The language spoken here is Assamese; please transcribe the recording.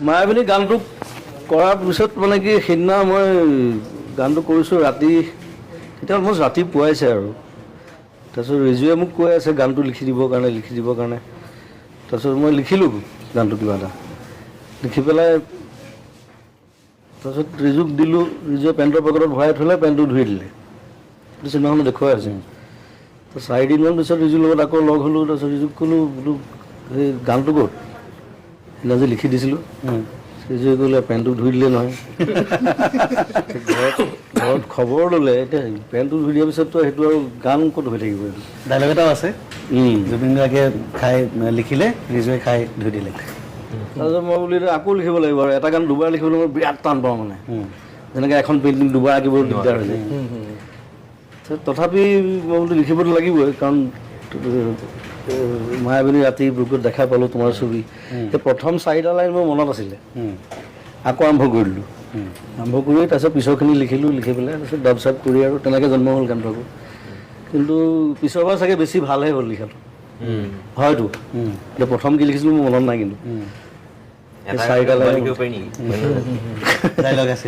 মায়াবিনী গানটো কৰাৰ পিছত মানে কি সেইদিনা মই গানটো কৰিছোঁ ৰাতি তেতিয়া অলমষ্ট ৰাতি পুৱাইছে আৰু তাৰপিছত ৰিজুৱে মোক কৈ আছে গানটো লিখি দিবৰ কাৰণে তাৰপিছত মই লিখিলোঁ গানটো কিবা এটা লিখি পেলাই তাৰপিছত ৰিজুক দিলোঁ ৰিজুৱে পেণ্টৰ পকেটত ভৰাই থ'লে পেণ্টটো ধুই দিলে চিনেমাখনত দেখুৱাই আছে তো 4 দিনমান পিছত ৰিজুৰ লগত আকৌ লগ হ'লোঁ তাৰপিছত ৰিজুক ক'লোঁ বোলো সেই গানটো ক'ত সেইদিনা যে লিখি দিছিলোঁ ৰিজুৱে ক'লে পেণ্টটো ধুই দিলে নহয় ঘৰত খবৰ ল'লে এতিয়া পেণ্টটো ধুই দিয়াৰ পিছততো সেইটো আৰু গান ক'ত হৈ থাকিব এইটো ডাইলগ এটাও আছে জুবিন গাৰ্গে খাই লিখিলে ৰিজুৱে খাই ধুই দিলে তাৰপিছত মই বোলো আকৌ লিখিব লাগিব আৰু এটা গান দুবাৰ লিখিবলৈ মই বিৰাট টান পাওঁ মানে যেনেকৈ এখন পেইণ্টিং দুবাৰ আঁকিব দিগদাৰ হৈ যায় তথাপি মই বোলো লিখিবতো লাগিবই কাৰণ মায়াবিনী ৰাতি বুকুত দেখা পালোঁ তোমাৰ ছবি সেই প্ৰথম 4টা লাইন মোৰ মনত আছিলে আকৌ আৰম্ভ কৰি দিলোঁ আৰম্ভ কৰি তাৰপিছত পিছৰখিনি লিখিলোঁ লিখি পেলাই তাৰপিছত ডাব চাব কৰি আৰু তেনেকৈ জন্ম হ'ল গানটো আকৌ কিন্তু পিছৰবাৰ চাগে বেছি ভালহে হ'ল লিখাটো হয়তো এতিয়া প্ৰথম কি লিখিছিলোঁ মোৰ মনত নাই কিন্তু 4টা লাইন ডাইলগ আছে